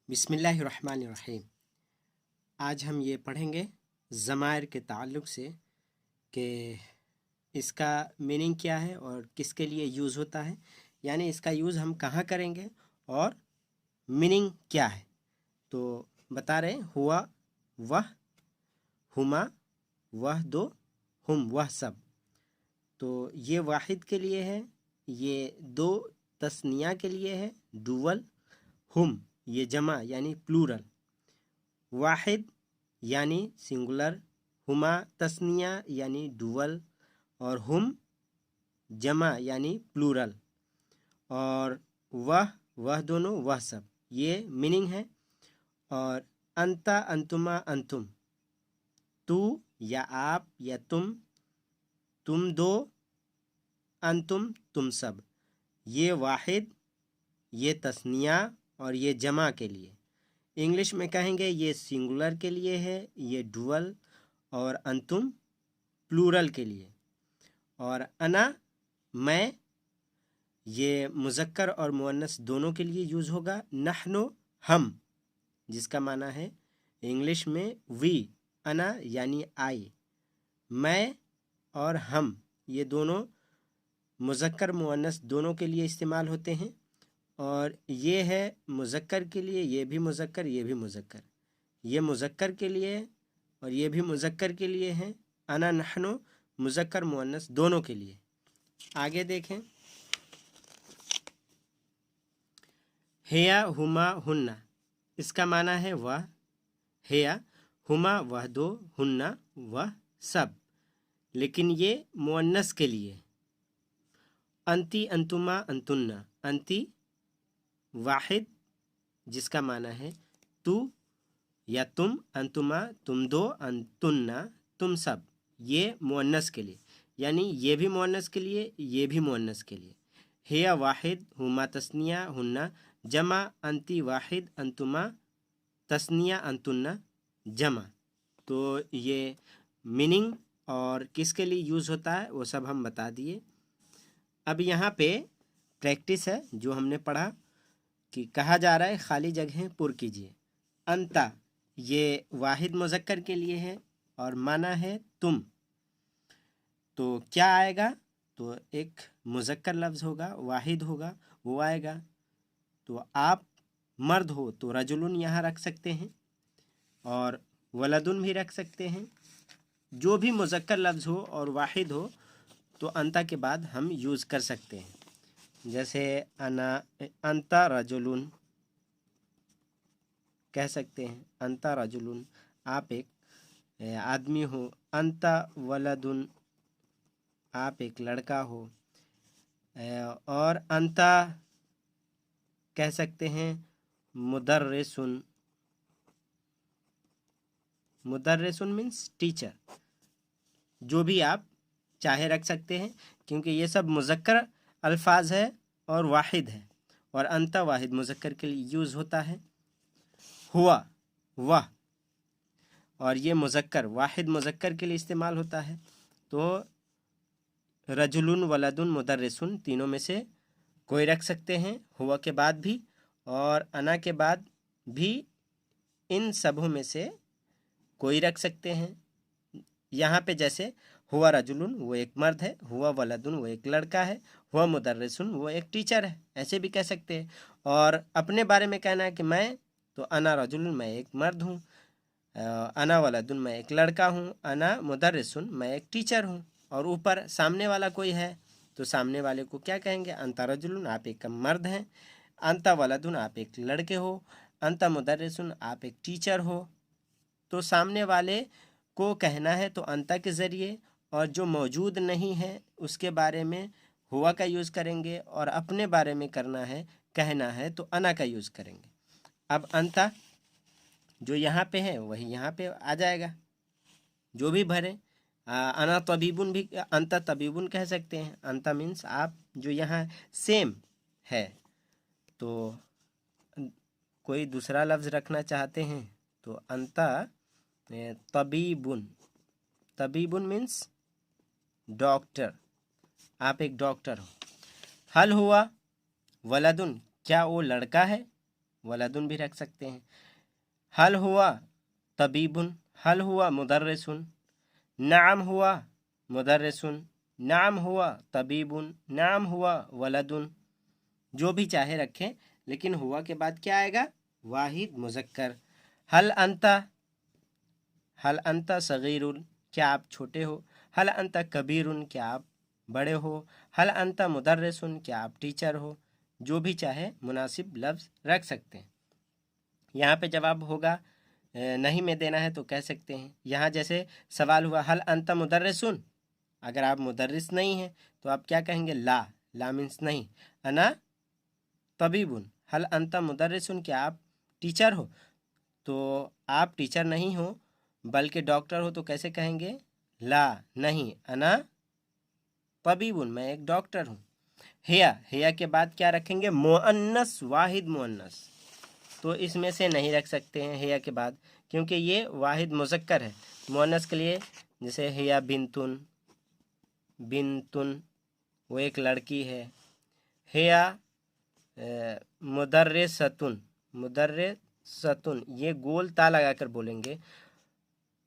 बिस्मिल्लाहिर्रहमानिर्रहीम। आज हम ये पढ़ेंगे ज़मायर के ताल्लुक़ से कि इसका मीनिंग क्या है और किसके लिए यूज़ होता है, यानी इसका यूज़ हम कहाँ करेंगे और मीनिंग क्या है। तो बता रहे हैं हुआ, वह, हुमा, वह दो, हुम वह सब। तो ये वाहिद के लिए है, ये दो तस्निया के लिए है, डुअल। हुम ये जमा यानी प्लूरल, वाहिद यानी सिंगुलर, हुमा तस्निया यानी डुअल और हुम जमा यानी प्लूरल, और वह दोनों वह सब, ये मीनिंग है। और अंता अंतुमा अंतुम, तू या आप या तुम दो, अंतुम तुम सब, ये वाहिद, ये तस्निया और ये जमा के लिए। इंग्लिश में कहेंगे ये सिंगुलर के लिए है, ये डुअल, और अंतुम प्लूरल के लिए। और अना मैं, ये मुज़क्कर और मुअन्नस दोनों के लिए यूज़ होगा। नहनो हम, जिसका माना है इंग्लिश में वी, अना यानी आई, मैं और हम ये दोनों मुज़क्कर मुअन्नस दोनों के लिए इस्तेमाल होते हैं। और ये है मुज़क्कर के लिए, ये भी मुज़क्कर, ये भी मुज़क्कर, ये मुज़क्कर के लिए और ये भी मुज़क्कर के लिए है। अना नहनो मुज़क्कर मुअन्नस दोनों के लिए। आगे देखें, हेया हुमा हुन्ना, इसका माना है वह, हेया हुमा वह दो, हुन्ना वह सब, लेकिन ये मुअन्नस के लिए। अंती अंतुमा अंतुन्ना, अंती वाहिद जिसका माना है तू या तुम, अंतुमा तुम दो, अंतुन्ना तुम सब, ये मुअन्नस के लिए, यानी ये भी मुअन्नस के लिए, ये भी मुअन्नस के लिए। हिया वाहिद, हुमा तस्निया, हुन्ना जमा, अंती वाहिद, अंतुमा तस्निया, अंतुन्ना जमा। तो ये मीनिंग और किसके लिए यूज़ होता है वो सब हम बता दिए। अब यहाँ पे प्रैक्टिस है जो हमने पढ़ा कि कहा जा रहा है खाली जगहें पुर कीजिए। अंता ये वाहिद मुज़क्कर के लिए है और माना है तुम, तो क्या आएगा, तो एक मुज़क्कर लफ्ज़ होगा, वाहिद होगा, वो आएगा। तो आप मर्द हो तो रजुलुन यहाँ रख सकते हैं और वलदुन भी रख सकते हैं। जो भी मुज़क्कर लफ्ज़ हो और वाहिद हो तो अंता के बाद हम यूज़ कर सकते हैं। जैसे अना, अंता रजुलुन कह सकते हैं, अंता रजुलुन आप एक आदमी हो, अंता वलदुन आप एक लड़का हो, और अंता कह सकते हैं मुदर्रिसुन, मुदर्रिसुन मीन्स टीचर। जो भी आप चाहे रख सकते हैं, क्योंकि ये सब मुज़क्कर अल्फाज है और वाहिद है, और अंता वाहिद मुज़क्कर के लिए यूज़ होता है। हुआ वह, और ये मुज़क्कर वाहिद मुज़क्कर के लिए इस्तेमाल होता है। तो रजुलुन वलदुन मुदर्रिसुन तीनों में से कोई रख सकते हैं, हुआ के बाद भी और अना के बाद भी, इन सबों में से कोई रख सकते हैं। यहाँ पे जैसे हुआ रजुलुन वो एक मर्द है, हुआ वलदुन वो एक लड़का है, हुआ मुदर्रिसुन वो एक टीचर है, ऐसे भी कह सकते हैं। और अपने बारे में कहना है कि मैं, तो अना रजुलुन मैं एक मर्द हूँ, अना वलदुन मैं एक लड़का हूँ, अना मुदर्रिसुन मैं एक टीचर हूँ। और ऊपर सामने वाला कोई है तो सामने वाले को क्या कहेंगे, अंता रजुलुन आप एक मर्द हैं, अंता वलदुन आप एक लड़के हो, अंता मुदर्रिसुन आप एक टीचर हो। तो सामने वाले को कहना है तो अंता के ज़रिए, और जो मौजूद नहीं है उसके बारे में हुआ का यूज़ करेंगे, और अपने बारे में करना है कहना है तो अना का यूज़ करेंगे। अब अंता जो यहाँ पे है वही यहाँ पे आ जाएगा, जो भी भरे। अना तबीबुन भी अंता तबीबुन कह सकते हैं, अंता मीन्स आप, जो यहाँ सेम है। तो कोई दूसरा लफ्ज़ रखना चाहते हैं तो अंता तबीबुन, तबीबुन मीन्स डॉक्टर, आप एक डॉक्टर हो। हल हुआ वलदुन क्या वो लड़का है, वलदुन भी रख सकते हैं। हल हुआ तबीबुन, हल हुआ मुदर्रिसुन, नाम हुआ मुदर्रिसुन, नाम हुआ तबीबुन, नाम हुआ वलदुन, जो भी चाहे रखें, लेकिन हुआ के बाद क्या आएगा? वाहिद मुज़क्कर। हल अंता, हल अंता सगीरुन, क्या आप छोटे हो? हल अंता कबीरुन, क्या आप बड़े हो? हल अंता मुदर्रिसुन, क्या आप टीचर हो? जो भी चाहे मुनासिब लफ्ज़ रख सकते हैं। यहाँ पे जवाब होगा नहीं में देना है तो कह सकते हैं। यहाँ जैसे सवाल हुआ हल अंता मुदर्रिसुन, अगर आप मुदर्रिस नहीं हैं तो आप क्या कहेंगे? ला, ला मीन्स नहीं। अना तबीबुन, हल अंता मुदर्रिसुन, क्या आप टीचर हो? तो आप टीचर नहीं हो बल्कि डॉक्टर हो तो कैसे कहेंगे? ला, नहीं। अना तबीबुन, मैं एक डॉक्टर हूँ। हिया, हिया के बाद क्या रखेंगे? मुअन्नस, वाहिद मुअन्नस, तो इसमें से नहीं रख सकते हैं हिया के बाद, क्योंकि ये वाहिद मुज़क्कर है। मुअन्नस के लिए जैसे हिया बिंतुन, बिंतुन वो एक लड़की है। हिया मुदर्रिसतुन, मुदर्रिसतुन, ये गोल ता लगाकर बोलेंगे,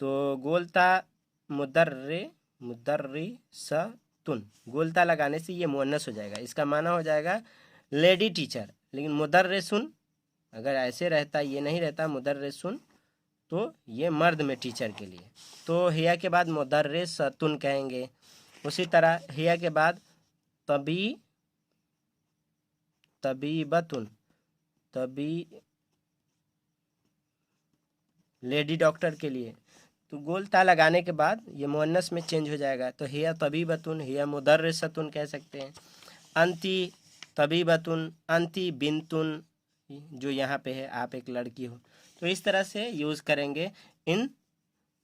तो गोल ता मुदर्रिसतुन, गोल ता लगाने से ये मुअन्नस हो जाएगा, इसका माना हो जाएगा लेडी टीचर। लेकिन मुदर्रिसुन अगर ऐसे रहता, ये नहीं रहता मुदर्रिसुन, तो ये मर्द में टीचर के लिए। तो हिया के बाद मुदर्रिसतुन कहेंगे। उसी तरह हिया के बाद तबीबतुन, तबी लेडी डॉक्टर के लिए, तो गोल ता लगाने के बाद ये मुअन्नस में चेंज हो जाएगा, तो हिया तबीबतुन, हिया मुदर्रिसतुन कह सकते हैं। अंती तबीबतुन, अंती बिंतुन, जो यहाँ पे है आप एक लड़की हो। तो इस तरह से यूज़ करेंगे, इन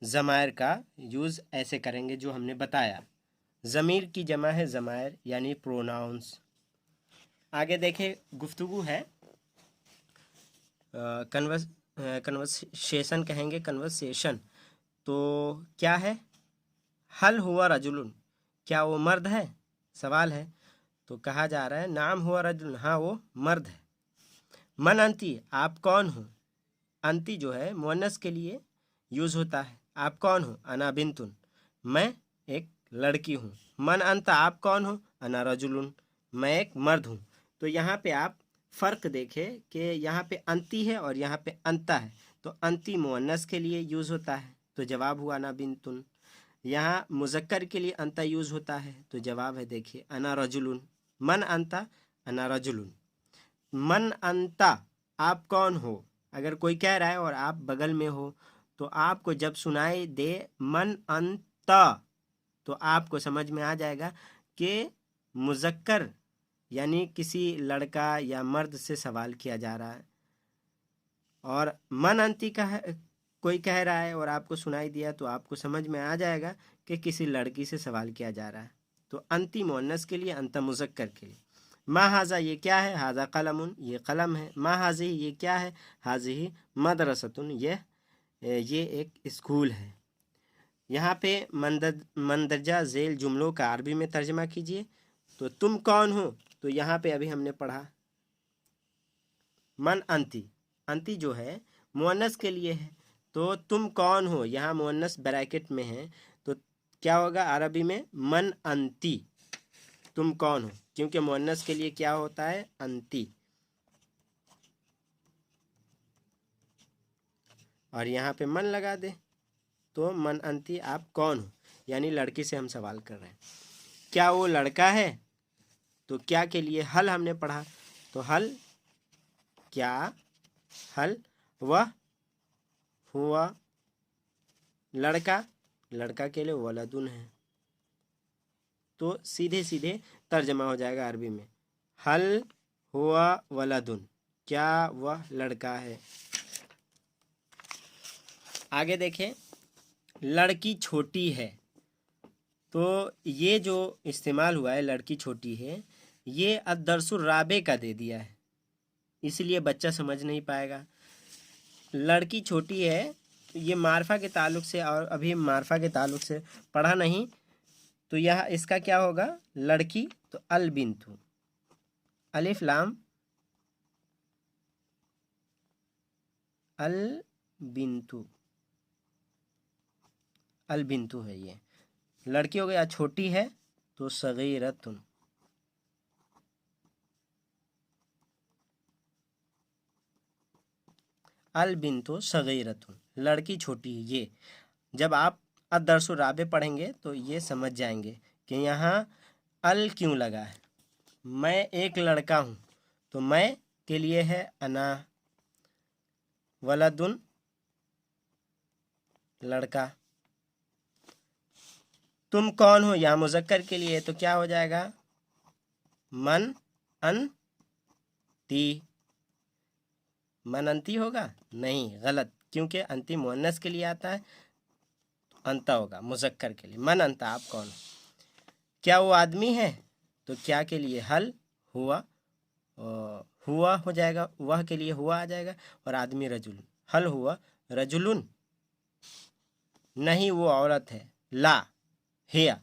ज़मायर का यूज़ ऐसे करेंगे जो हमने बताया। ज़मीर की जमा है ज़मायर यानी प्रोनाउंस। आगे देखें, गुफ्तगू है, कन्वर्सेशन कहेंगे, कन्वर्सेशन। तो क्या है? हल हुआ रजुलुन, क्या वो मर्द है? सवाल है, तो कहा जा रहा है नाम हुआ रजुलुन, हाँ वो मर्द है। मन अंती, आप कौन हो? अंती जो है मुअन्नस के लिए यूज़ होता है। आप कौन हो? अना बिंतुन, मैं एक लड़की हूँ। मन अंता, आप कौन हो? अना रजुलुन, मैं एक मर्द हूँ। तो यहाँ पे आप फ़र्क देखें कि यहाँ पे अंती है और यहाँ पे अंता है, तो अंती मुअन्नस के लिए यूज़ होता है, तो जवाब हुआ अना बिंतुन। यहाँ मुज़क्कर के लिए अंता यूज़ होता है, तो जवाब है देखिए अना रजुलुन। मन अंता अना रजुलुन। मन अंता, आप कौन हो? अगर कोई कह रहा है और आप बगल में हो, तो आपको जब सुनाई दे मन अंता, तो आपको समझ में आ जाएगा कि मुज़क्कर यानी किसी लड़का या मर्द से सवाल किया जा रहा है। और मन अंती का है, कोई कह रहा है और आपको सुनाई दिया, तो आपको समझ में आ जाएगा कि किसी लड़की से सवाल किया जा रहा है। तो अंती मुअन्नस के लिए, अंता मुज़क्कर के लिए। मा हाजा, ये क्या है? हाजा कलमुन, ये कलम है। मा हाजी, ये क्या है? हाजी मदरसतुन, ये एक स्कूल है। यहाँ पे मंदरजा झेल जुमलों का अरबी में तर्जमा कीजिए। तो तुम कौन हो? तो यहाँ पे अभी हमने पढ़ा मन अंती, अंती जो है मुअन्नस के लिए है, तो तुम कौन हो, यहाँ मुअन्नस ब्रैकेट में है, तो क्या होगा अरबी में? मन अंती, तुम कौन हो, क्योंकि मुअन्नस के लिए क्या होता है? अंती। और यहाँ पे मन लगा दे, तो मन अंती, आप कौन हो, यानी लड़की से हम सवाल कर रहे हैं। क्या वो लड़का है? तो क्या के लिए हल हमने पढ़ा, तो हल क्या, हल वह हुआ लड़का, लड़का के लिए वलदुन है, तो सीधे सीधे तर्जमा हो जाएगा अरबी में, हल हुआ वलदुन, क्या वह लड़का है। आगे देखें, लड़की छोटी है, तो ये जो इस्तेमाल हुआ है लड़की छोटी है, ये अद्दरसुर राबे का दे दिया है, इसलिए बच्चा समझ नहीं पाएगा। लड़की छोटी है, तो ये मारफा के ताल्लुक से, और अभी मारफा के ताल्लुक से पढ़ा नहीं, तो यह इसका क्या होगा? लड़की, तो अल बिंतु, अलिफ लाम अल बिंतु, अल बिंतु है, ये लड़की हो गया, छोटी है तो सगीरतुन। अल बिंतु सगीरतुन, लड़की छोटी। ये जब आप अदरसु राबे पढ़ेंगे तो ये समझ जाएंगे कि यहाँ अल क्यों लगा है। मैं एक लड़का हूँ तो मैं के लिए है अना, वलदुन लड़का। तुम कौन हो, यहाँ मुज़क्कर के लिए तो क्या हो जाएगा, मन अन ती। मन अंती होगा, नहीं, गलत, क्योंकि अंती मुअन्नस के लिए आता है, अंता होगा मुज़क्कर के लिए। मन अंता, आप कौन हो। क्या वो आदमी है, तो क्या के लिए हल हुआ, हुआ हो जाएगा, वह के लिए हुआ आ जाएगा, और आदमी रजुल, हल हुआ रजुलुन, नहीं वो औरत है, ला हिया।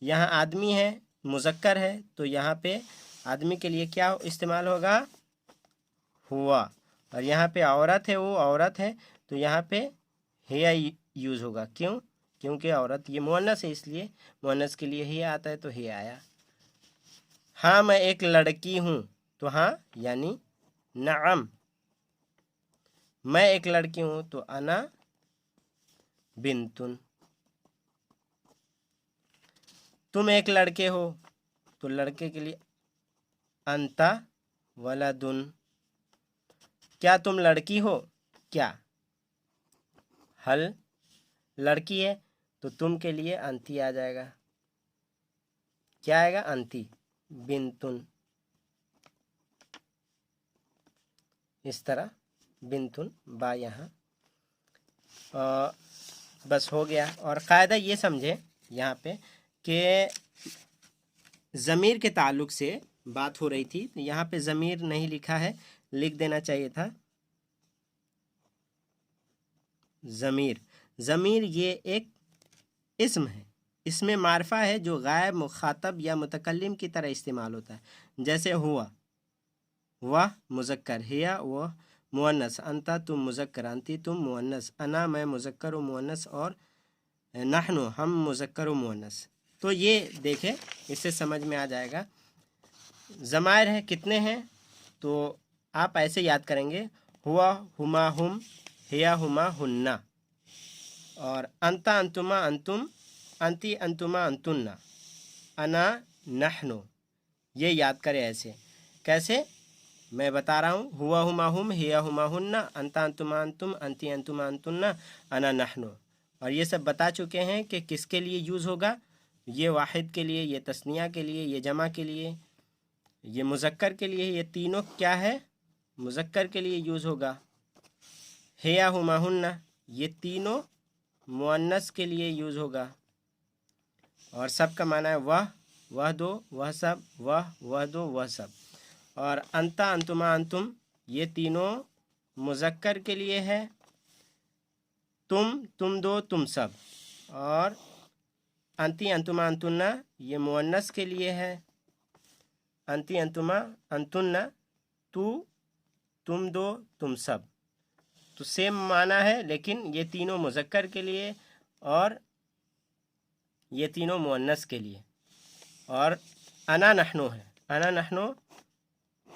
यहाँ आदमी है, मुज़क्कर है, तो यहाँ पे आदमी के लिए क्या इस्तेमाल होगा, हुआ। और यहाँ पे औरत है, वो औरत है, तो यहाँ पे हिया यूज़ होगा। क्यों, क्योंकि औरत ये मुअन्नस है, इसलिए मुअन्नस के लिए हिया आता है, तो हिया आया। हाँ मैं एक लड़की हूँ, तो हाँ यानी नअम। मैं एक लड़की हूँ तो अना बिंतुन। तुम एक लड़के हो तो लड़के के लिए अंता वलदुन। क्या तुम लड़की हो, क्या, हल लड़की है तो तुम के लिए अंती आ जाएगा, क्या आएगा, अंती, बिंतुन। इस तरह बिंतुन बा यहाँ बस हो गया। और कायदा ये समझे यहाँ पे कि ज़मीर के ताल्लुक से बात हो रही थी, तो यहाँ पे ज़मीर नहीं लिखा है, लिख देना चाहिए था ज़मीर। ज़मीर ये एक इस्म है, इसमें मारफा है जो गायब, मुखातब या मुतकल्लिम की तरह इस्तेमाल होता है। जैसे हुआ, वह मुज़क्कर, हिया वह मुअन्नस, अंता तुम मुज़क्कर, अंती तुम मुअन्नस, अना मैं मुज़क्कर व मुअन्नस, और नहनु हम मुज़क्कर व मुअन्नस। तो ये देखें, इससे समझ में आ जाएगा। ज़मायर है कितने हैं, तो आप ऐसे याद करेंगे, हुआ हुमा हुम, हिया हुमा हुन्ना, और अंता अंतुमा अंतुम, अंती अंतुमा अंतुन्ना, अना नहनु। ये याद करें ऐसे। कैसे, मैं बता रहा हूँ, हुआ हुमा हुम, हिया हुमा हुन्ना, अंता अंतुमा अंतुम, अंती अंतुमा अंतुन्ना, अना नहनु। और ये सब बता चुके हैं कि किसके लिए यूज़ होगा, ये वाहिद के लिए, ये तस्निया के लिए, ये जमा के लिए, ये मुज़क्कर के लिए। ये तीनों क्या है, मुज़क्कर के लिए यूज़ होगा। हिया हुमा हुन्ना ये तीनों मुअन्नस के लिए यूज़ होगा। और सब का माना है वह दो, वह सब, वह दो, वह सब। और अंता अंतुमा अंतुम ये तीनों मुज़क्कर के लिए है, तुम दो, तुम सब। और अंती अंतुमा अंतुन्ना ये मुअन्नस के लिए है, अंती अंतुमा अंतुन्ना तुम दो, तुम सब। तो सेम माना है, लेकिन ये तीनों मुज़क्कर के लिए और ये तीनों मुअन्नस के लिए। और अना नहनु है, अना नहनु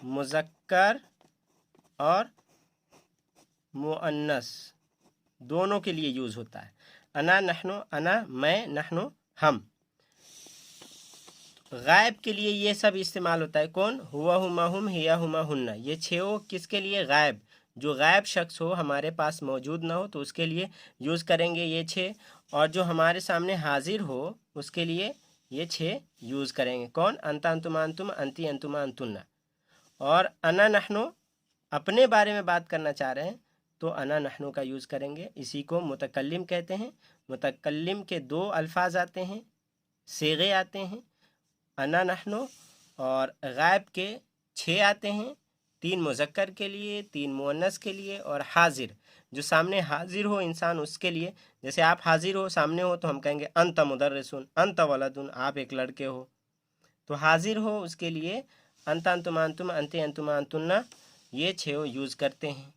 मुज़क्कर और मुअन्नस दोनों के लिए यूज़ होता है। अना नहनु, अना मैं, नहनु हम। गायब के लिए ये सब इस्तेमाल होता है। कौन, हुआ हुमा हुम, हिया हुमा हुन्ना, ये छो किसके लिए, गायब, जो गायब शख्स हो, हमारे पास मौजूद ना हो, तो उसके लिए यूज़ करेंगे ये छः। और जो हमारे सामने हाजिर हो उसके लिए ये छः यूज़ करेंगे। कौन, अंता अंतुमा अंतुम, अंती अंतुमा अंतुन्ना। और अना नहनु अपने बारे में बात करना चाह रहे हैं तो अना नहनु का यूज़ करेंगे। इसी को मुतकल्लिम कहते हैं। मुतकल्लिम के दो अल्फाज आते हैं, सेगे आते हैं, अना नहनु। और गायब के छः आते हैं, तीन मुज़क्कर के लिए, तीन मुअन्नस के लिए, और हाजिर जो सामने हाजिर हो इंसान उसके लिए। जैसे आप हाजिर हो, सामने हो, तो हम कहेंगे अंत मुदर्रिसुन, अंत वलदुन, आप एक लड़के हो। तो हाजिर हो उसके लिए अंत अंतुमा अंतुम, अंते अंतुमा अंतुन्ना, ये छः यूज़ करते हैं।